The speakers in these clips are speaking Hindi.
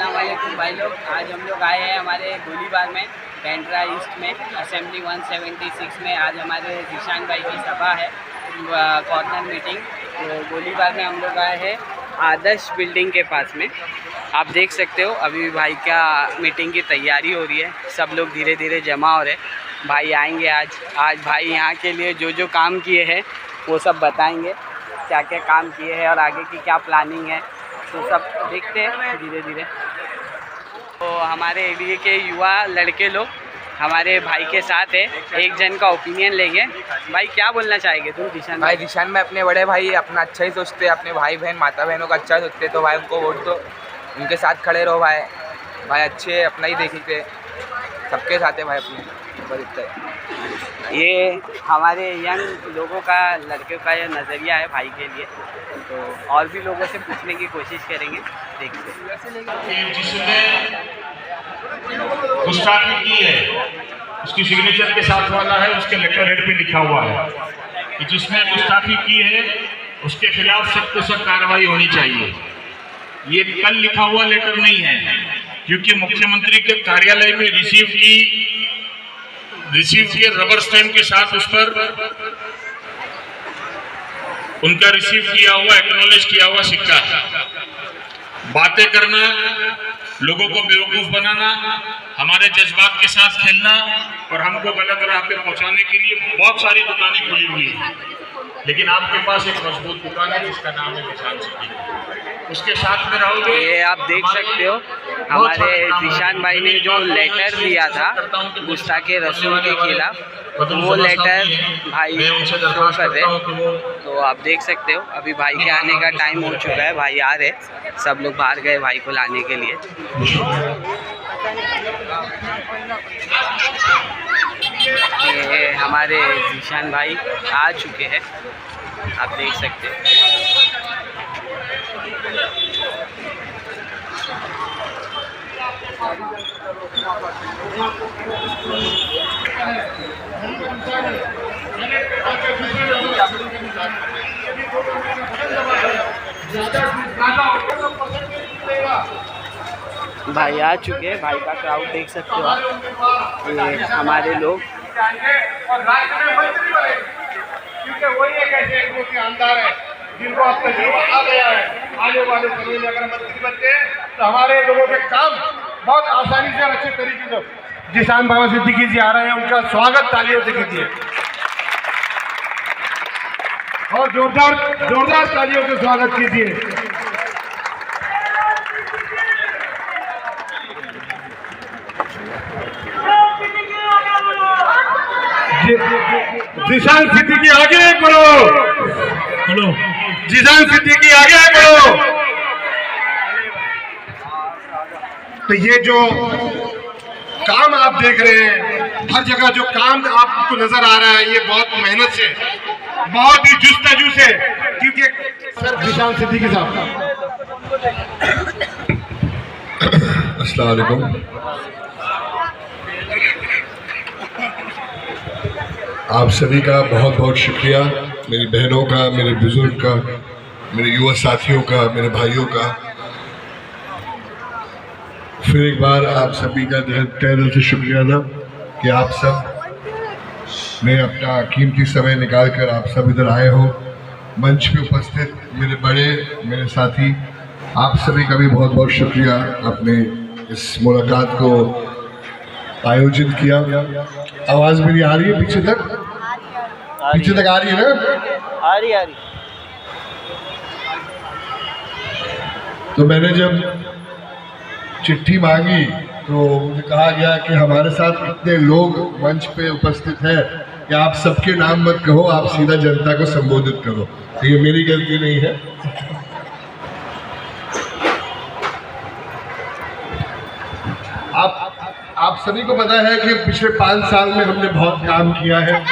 अस्सलाम वालेकुम भाई लोग। आज हम लोग आए हैं हमारे गोलीबार में, पेंड्रा ईस्ट में, असेंबली 176 में। आज हमारे जीशान भाई की सभा है, कॉर्नर मीटिंग। तो गोलीबार में हम लोग आए हैं आदर्श बिल्डिंग के पास में। आप देख सकते हो अभी भाई का मीटिंग की तैयारी हो रही है, सब लोग धीरे धीरे जमा हो रहे हैं। भाई आएंगे आज भाई यहाँ के लिए जो जो काम किए हैं वो सब बताएंगे, क्या क्या काम किए हैं और आगे की क्या प्लानिंग है, तो सब देखते हैं धीरे धीरे। तो हमारे एरिया के युवा लड़के लोग हमारे भाई के साथ है, एक जन का ओपिनियन लेंगे। भाई क्या बोलना चाहेंगे तुम जीशान भाई? जीशान में अपने बड़े भाई अपना अच्छा ही सोचते हैं, अपने भाई बहन माता बहनों का अच्छा सोचते, तो भाई उनको वोट दो, उनके साथ खड़े रहो भाई। भाई अच्छे अपना ही देखते, सबके साथ है भाई अपने, बस इतना है। ये हमारे यंग लोगों का, लड़कों का ये नज़रिया है भाई के लिए। तो और भी लोगों से पूछने की कोशिश करेंगे, देखते। जिसने गुस्ताखी की है उसकी सिग्नेचर के साथ वाला है, उसके लेटर हेड पे लिखा हुआ है कि जिसने गुस्ताखी की है उसके खिलाफ सख्त से सख्त कार्रवाई होनी चाहिए। ये कल लिखा हुआ लेटर नहीं है, क्योंकि मुख्यमंत्री के कार्यालय में रिसीव के रबर स्टैम्प के साथ उस पर उनका रिसीव किया हुआ, एक्नॉलेज किया हुआ सिक्का है। बातें करना, लोगों को बेवकूफ बनाना, हमारे जज्बात के साथ खेलना और हमको गलत राह पे पहुंचाने के लिए बहुत सारी दुकानें खुली हुई है, लेकिन आपके पास एक मजबूत दुकान है जिसका नाम है जीशान सिद्दीकी, उसके साथ में रहोगे। ये आप देख सकते हो हमारे जीशान भाई ने जो लेटर दिया था गुस्ताखे रसूल के खिलाफ, तो वो लेटर भाई शो कर रहे। तो आप देख सकते हो अभी भाई के आने का टाइम हो चुका है, भाई आ रहे, सब लोग बाहर गए भाई को लाने के लिए। ये हमारे जीशान भाई आ चुके हैं, आप देख सकते हैं। भाई आ चुके हैं, भाई का क्राउड देख सकते हो आप। ये हमारे लोग और राज्य में मंत्री बने, क्योंकि वही एक ऐसे लोग के अंदर है जिनको अब तजुर्बा आ गया है। आने वाले समय में अगर मंत्री बनते हैं तो हमारे लोगों के काम बहुत आसानी से और अच्छे तरीके से। जीशान बाबा सिद्दीकी जी आ रहे हैं, उनका स्वागत तालियों से कीजिए और जोरदार तालियों से स्वागत कीजिए। जीशान सिद्दीकी आगे बढ़ो, जीशान सिद्दीकी आगे बढ़ो। तो ये जो काम आप देख रहे हैं, हर जगह जो काम आपको नजर आ रहा है, ये बहुत मेहनत से, बहुत ही जुस्तजू से, क्योंकि सर जीशान सिद्दीकी साहब। अस्सलाम वालेकुम। आप सभी का बहुत बहुत शुक्रिया, मेरी बहनों का, मेरे बुजुर्ग का, मेरे युवा साथियों का, मेरे भाइयों का। फिर एक बार आप सभी का तहे दिल से शुक्रिया था कि आप सब ने अपना कीमती समय निकाल कर आप सब इधर आए हो। मंच पे उपस्थित मेरे बड़े, मेरे साथी, आप सभी का भी बहुत बहुत शुक्रिया, आपने इस मुलाकात को आयोजित किया। आवाज़ मेरी आ रही है पीछे तक? पीछे तक आ रही है ना? आ रही। तो मैंने जब चिट्ठी मांगी तो मुझे कहा गया कि हमारे साथ इतने लोग मंच पे उपस्थित हैं कि आप सबके नाम मत कहो, आप सीधा जनता को संबोधित करो। तो ये मेरी गलती नहीं है। आप सभी को पता है कि पिछले 5 साल में हमने बहुत काम किया है,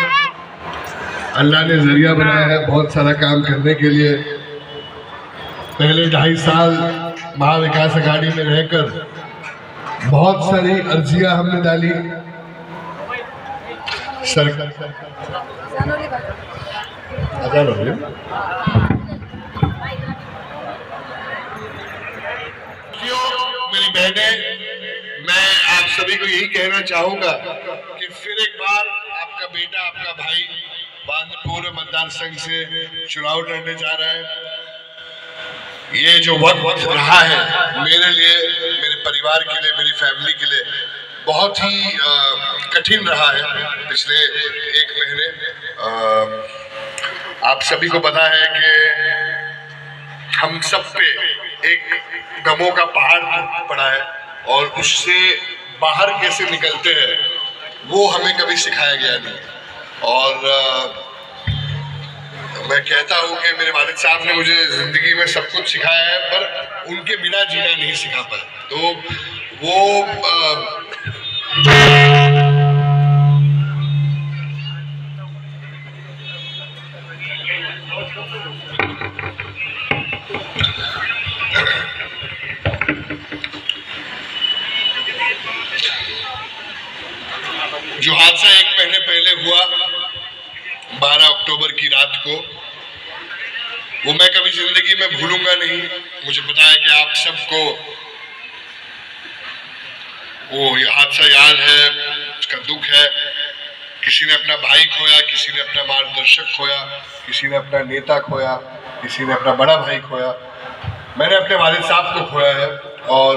अल्लाह ने जरिया बनाया है बहुत सारा काम करने के लिए। पहले 2.5 साल महाविकास अघाड़ी में रहकर बहुत सारी अर्जियां हमने डाली, सरकार मेरी बहनें, मैं आप सभी को यही कहना चाहूंगा कि फिर एक बार आपका बेटा, आपका भाई वांगपुर मतदान संघ से चुनाव लड़ने जा रहा है। ये जो वक्त रहा है मेरे लिए, मेरे परिवार के लिए, मेरी फैमिली के लिए बहुत ही कठिन रहा है पिछले 1 महीने। आप सभी को पता है कि हम सब पे एक गमों का पहाड़ पड़ा है और उससे बाहर कैसे निकलते हैं वो हमें कभी सिखाया गया नहीं। और मैं कहता हूँ कि मेरे वालिद साहब ने मुझे ज़िंदगी में सब कुछ सिखाया है, पर उनके बिना जीना नहीं सिखा पाया। तो वो जो हादसा 1 महीने पहले हुआ 12 अक्टूबर की रात को, वो मैं कभी जिंदगी में भूलूंगा नहीं। मुझे पता है कि आप सबको वो हादसा याद है, उसका दुख है। किसी ने अपना भाई खोया, किसी ने अपना मार्गदर्शक खोया, किसी ने अपना नेता खोया, किसी ने अपना बड़ा भाई खोया। मैंने अपने वालिद साहब को खोया है और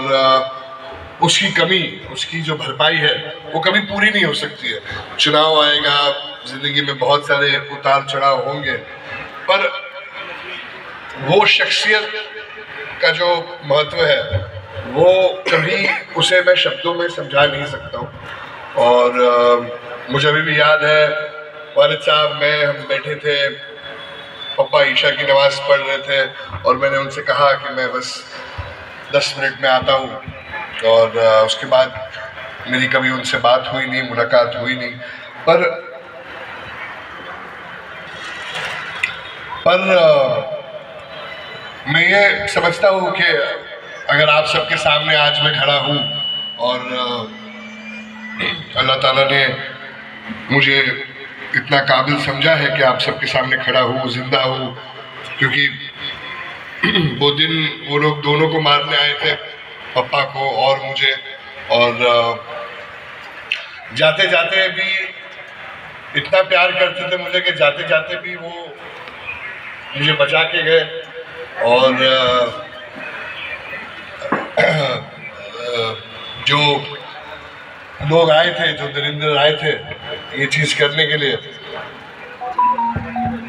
उसकी कमी, उसकी जो भरपाई है वो कभी पूरी नहीं हो सकती है। चुनाव आएगा, जिंदगी में बहुत सारे उतार चढ़ाव होंगे, पर वो शख्सियत का जो महत्व है वो कभी उसे मैं शब्दों में समझा नहीं सकता हूँ। और मुझे अभी भी याद है, वालिद साहब मैं हम बैठे थे, पापा ईशा की नमाज पढ़ रहे थे और मैंने उनसे कहा कि मैं बस 10 मिनट में आता हूँ। और उसके बाद मेरी कभी उनसे बात हुई नहीं, मुलाकात हुई नहीं। पर मैं ये समझता हूँ कि अगर आप सबके सामने आज मैं खड़ा हूँ और अल्लाह ताला ने मुझे इतना काबिल समझा है कि आप सबके सामने खड़ा हूँ, जिंदा हूँ, क्योंकि वो दिन वो लोग दोनों को मारने आए थे, पापा को और मुझे। और जाते जाते भी इतना प्यार करते थे मुझे कि जाते जाते भी वो मुझे बचा के गए। और जो लोग आए थे, जो दरिंदर आए थे ये चीज़ करने के लिए,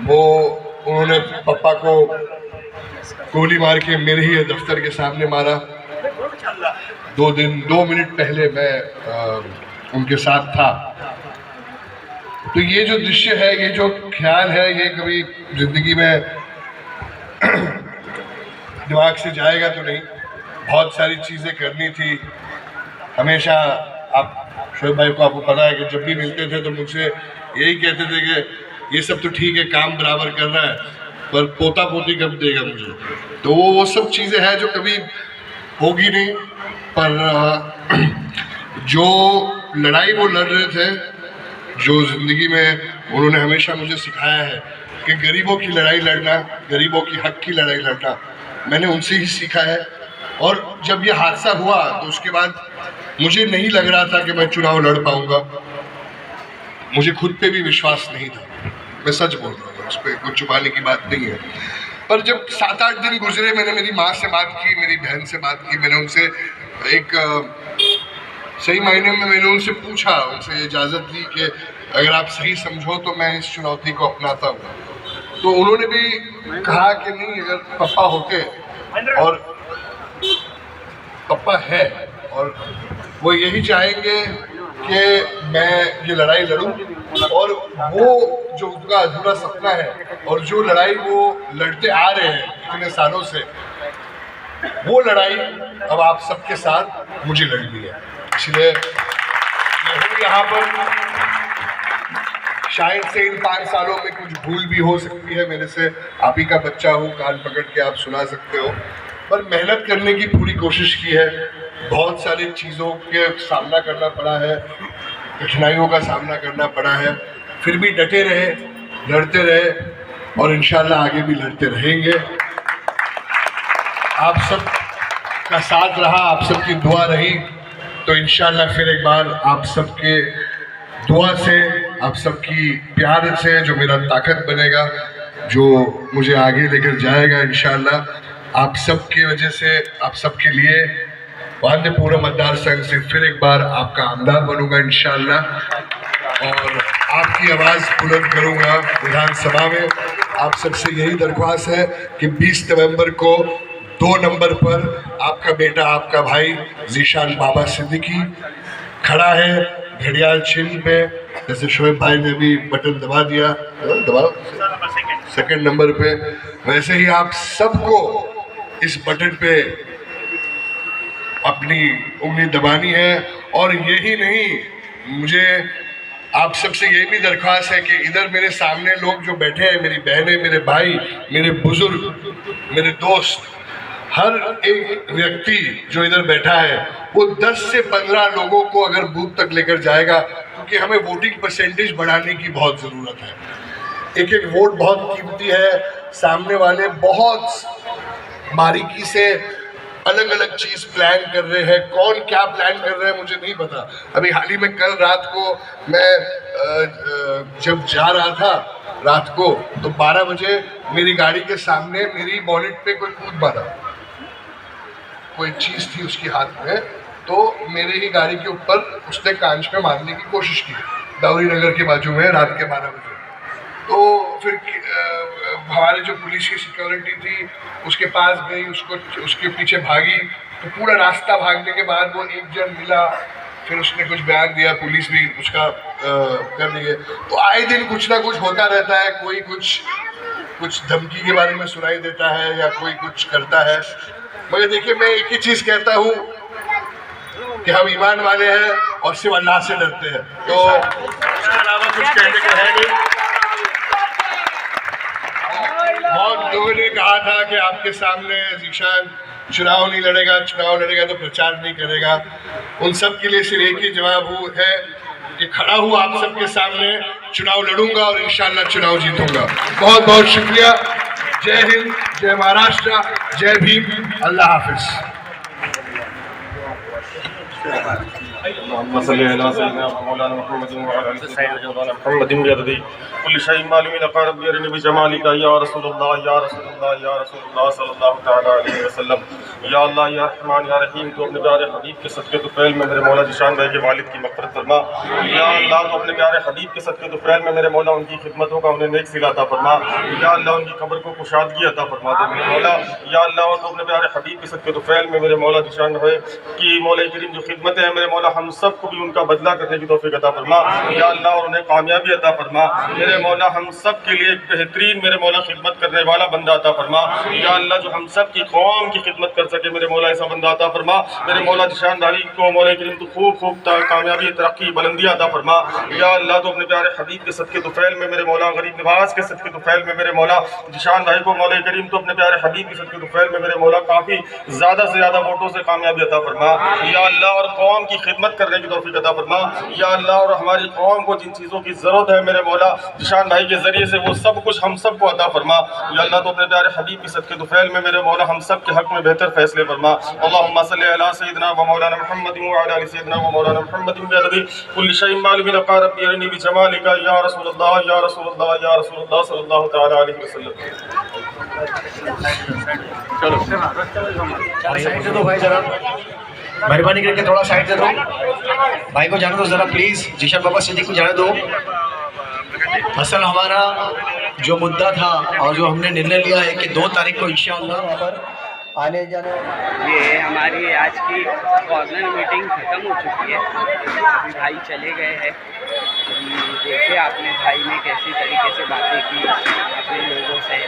वो उन्होंने पापा को गोली मार के मेरे ही दफ्तर के सामने मारा। 2 मिनट पहले मैं उनके साथ था। तो ये जो दृश्य है, ये जो ख्याल है, ये कभी जिंदगी में दिमाग से जाएगा तो नहीं। बहुत सारी चीज़ें करनी थी। हमेशा आप शोएब भाई को आपको पता है कि जब भी मिलते थे तो मुझसे यही कहते थे कि ये सब तो ठीक है, काम बराबर कर रहा है, पर पोता पोती कब देगा मुझे। तो वो सब चीज़ें हैं जो कभी होगी नहीं। पर जो लड़ाई वो लड़ रहे थे, जो ज़िंदगी में उन्होंने हमेशा मुझे सिखाया है कि गरीबों की लड़ाई लड़ना, गरीबों की हक की लड़ाई लड़ना, मैंने उनसे ही सीखा है। और जब ये हादसा हुआ तो उसके बाद मुझे नहीं लग रहा था कि मैं चुनाव लड़ पाऊंगा। मुझे खुद पे भी विश्वास नहीं था, मैं सच बोल रहा हूँ, उस पर कुछ छुपाने की बात नहीं है। पर जब 7-8 दिन गुजरे, मैंने मेरी माँ से बात की, मेरी बहन से बात की, मैंने उनसे एक सही मायने में मैंने उनसे पूछा, उनसे इजाज़त दी कि अगर आप सही समझो तो मैं इस चुनौती को अपनाता हूँ। तो उन्होंने भी कहा कि नहीं, अगर पापा होते, और पापा है और वो यही चाहेंगे कि मैं ये लड़ाई लड़ूं, और वो जो उनका अधूरा सपना है और जो लड़ाई वो लड़ते आ रहे हैं इतने सालों से, वो लड़ाई अब आप सबके साथ मुझे लड़नी है। इसलिए मैं हूँ यहाँ पर। शायद से इन 5 सालों में कुछ भूल भी हो सकती है मेरे से, आप ही का बच्चा हूँ, कान पकड़ के आप सुना सकते हो, पर मेहनत करने की पूरी कोशिश की है। बहुत सारी चीज़ों के सामना करना पड़ा है, कठिनाइयों का सामना करना पड़ा है, फिर भी डटे रहे, लड़ते रहे और इंशाल्लाह आगे भी लड़ते रहेंगे। आप सब आपका साथ रहा, आप सबकी दुआ रही, तो इंशाल्लाह फिर एक बार आप सबके दुआ से, आप सबकी प्यार से जो मेरा ताकत बनेगा, जो मुझे आगे लेकर जाएगा इंशाल्लाह, आप सबकी वजह से, आप सबके लिए वाद्यपुरा मतदार संघ से फिर एक बार आपका आमदार बनूंगा इंशाल्लाह और आपकी आवाज़ बुलंद करूंगा विधानसभा में। आप सबसे यही दरख्वास्त है कि 20 नवंबर को 2 नंबर पर आपका बेटा, आपका भाई ज़ीशान बाबा सिद्दीकी खड़ा है घड़ियाल चिन्ह पे, जैसे शोएब भाई ने भी बटन दबा दिया, दबाओ सेकंड नंबर पे, वैसे ही आप सबको इस बटन पे अपनी उंगली दबानी है। और यही नहीं, मुझे आप सबसे ये भी दरख्वास्त है कि इधर मेरे सामने लोग जो बैठे हैं, मेरी बहनें, मेरे भाई, मेरे बुजुर्ग, मेरे दोस्त, हर एक व्यक्ति जो इधर बैठा है वो 10 से 15 लोगों को अगर बूथ तक लेकर जाएगा, क्योंकि हमें वोटिंग परसेंटेज बढ़ाने की बहुत ज़रूरत है। एक एक वोट बहुत कीमती है। सामने वाले बहुत बारीकी से अलग अलग चीज़ प्लान कर रहे हैं, कौन क्या प्लान कर रहे हैं मुझे नहीं पता। अभी हाल ही में कल रात को मैं जब जा रहा था रात को, तो 12 बजे मेरी गाड़ी के सामने मेरी बॉनेट पे कोई कूद मारा, कोई चीज़ थी उसकी हाथ में, तो मेरे ही गाड़ी के ऊपर उसने कांच पे मारने की कोशिश की, दावरी नगर के बाजू में रात के 12 बजे। तो फिर हमारे जो पुलिस की सिक्योरिटी थी उसके पास गई, उसके पीछे भागी, तो पूरा रास्ता भागने के बाद वो एक जन मिला, फिर उसने कुछ बयान दिया, पुलिस भी उसका कर रही है। तो आए दिन कुछ ना कुछ होता रहता है, कोई कुछ धमकी के बारे में सुनाई देता है या कोई कुछ करता है। मगर देखिए, मैं एक ही चीज़ कहता हूँ कि हम ईमान वाले हैं और सिर्फ अल्लाह से डरते हैं, तो उसके अलावा कुछ कहने को है नहीं। बहुत लोगों ने कहा था कि आपके सामने ज़ीशान चुनाव नहीं लड़ेगा, चुनाव लड़ेगा तो प्रचार नहीं करेगा। उन सब के लिए सिर्फ एक ही जवाब है कि खड़ा हूँ आप सबके सामने, चुनाव लड़ूंगा और इंशाल्लाह चुनाव जीतूंगा। बहुत बहुत शुक्रिया। जय हिंद, जय महाराष्ट्र, जय भीम, अल्लाह हाफिज। या अल्लाह या रहमान या रहीम, तो अपने प्यारे हबीब के सदक़े तुफ़ैल में मेरे मौला ज़ीशान भाई के वालिद की मग़फ़िरत फरमा। या अल्लाह तो अपने प्यारे हबीब के सदक़े तुफ़ैल में मेरे मौला उनकी खिदमतों का उन्हें नेक सिला अता फरमा। या अल्लाह उनकी कब्र को कुशादगी अता फरमा दे मेरे मौला। या अल्लाह तो अपने प्यारे हबीब के सदक़े तुफ़ैल में मेरे मौला ज़ीशान भाई की मौला करीम जो खिदमतें हैं, मेरे मौला हम सब को भी उनका बदला करने की तौफ़ीक़ अता फरमा। या अल्लाह और उन्हें कामयाबी अता फरमा। मेरे मौला हम सब के लिए एक बेहतरीन मेरे मौला खिदमत करने वाला बंदा अता फरमा। या अल्लाह जो हम सब की कौम की खिदमत कर सके, मेरे मौला ऐसा बंदा अता फरमा। मेरे मौला ज़ीशान भाई को मौला करीम तो खूब कामयाबी, तरक्की, बुलंदियाँ अता फरमा। या अल्लाह तो अपने प्यारे हबीब के सदक़े तुफ़ैल में मेरे मौला गरीब नवाज़ के सदक़े तुफ़ैल में मेरे मौला ज़ीशान भाई को मौला करीम तो अपने प्यारे हबीब के सदक़े तुफ़ैल में मेरे मौला काफ़ी ज़्यादा से ज़्यादा वोटों से कामयाबी अता फरमा। या अल्लाह और कौम की खिदमत करने की तौफ़ीक़ अता फरमा। या अल्लाह और हमारी कौम को जिन चीज़ों की ज़रूरत है मेरे मौला ज़ीशान भाई के ज़रिए से वो सब कुछ हम सब को अता फरमा। या अल्लाह तो अपने प्यारे हबीब के सदक़े तुफ़ैल में मेरे मौला हम सब के हक़ में बेहतर फ़ैसले फरमा। अल्लाहुम्मा सल्लि अला सय्यिदिना व मौलाना मुहम्मद व अला आलि सय्यिदिना व मौलाना मुहम्मद बिअददी कुल्लि शैइन मालूमिन क़ा रब्बी अरनी बिजमालिका या रसूलल्लाह या रसूलल्लाह या रसूलल्लाह सल्लल्लाहु तआला अलैहि वसल्लम। चलो साइड से दो भाई, जरा मेहरबानी करके थोड़ा साइड से दो भाई को, जाने दो जरा प्लीज। ज़ीशान बाबा सिद्दीकी को जाने दो। असल हमारा जो मुद्दा था और जो हमने निर्णय लिया है कि 2 तारीख को इंशाअल्लाह पर आने जाने, ये हमारी आज की कॉर्नर मीटिंग ख़त्म हो चुकी है। अभी भाई चले गए हैं। देखे आपने भाई ने कैसी तरीके से बातें की अपने लोगों से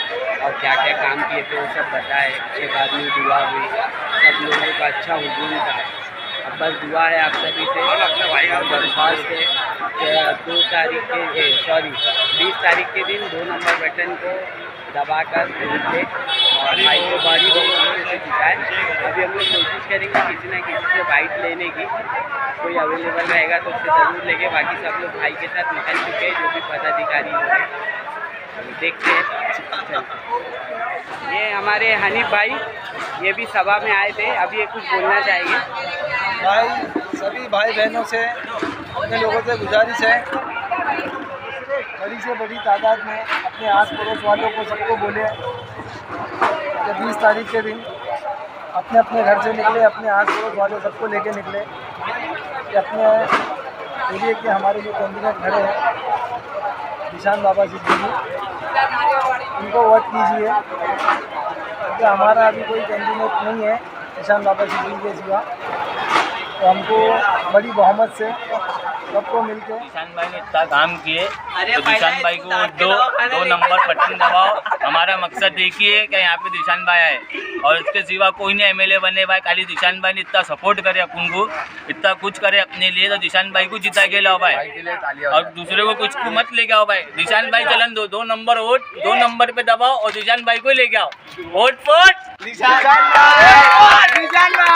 और क्या क्या काम किए थे वो सब बताए। उसके बाद में दुआ हुई, सब लोगों का अच्छा हुजूम था। अब बस दुआ है आप सभी से और दरख्वास्त है कि 20 तारीख के दिन 2 नंबर बटन को दबाकर दे और भाई को बड़ी बहुमत से जिताए। अभी हम लोग कोशिश करेंगे किसी न किसी से बाइट लेने की, कोई अवेलेबल रहेगा तो उससे ज़रूर लेंगे। बाकी सब लोग भाई के साथ निकल चुके हैं, जो भी पदाधिकारी हो, देखते हैं। ये हमारे हनीफ भाई, ये भी सभा में आए थे, अभी ये कुछ बोलना चाहेंगे। भाई सभी भाई बहनों से, अपने लोगों से गुजारिश है, बड़ी से बड़ी तादाद में अपने आस पड़ोस वालों को सबको बोले कि 20 तारीख के दिन अपने अपने घर से निकले, अपने आस पड़ोस वाले सबको लेके निकले कि अपने एरिए के हमारे जो कैंडिडेट खड़े हैं निशान बाबा सिद्दीकी जी, उनको वोट कीजिए, क्योंकि हमारा अभी कोई कैंडिडेट नहीं है निशान बाबा सिद्दीकी के सिवा, तो हमको बड़ी बहुमत से सबको मिलके निशान भाई ने इतना काम किए तो निशान भाई को दो नंबर बटन दबाओ। हमारा मकसद एक ही है कि यहाँ पे निशान भाई आए और इसके सिवा कोई नहीं एमएलए बने भाई, खाली निशान भाई ने इतना सपोर्ट करे अपन को, इतना कुछ करे अपने लिए, तो निशान भाई को जिता के लाओ भाई और दूसरे को कुछ को मत लेके आओ भाई। निशान भाई चलन दो नंबर वोट, 2 नंबर पे दबाओ और निशान भाई को लेके आओ। वोट फॉर निशान भाई।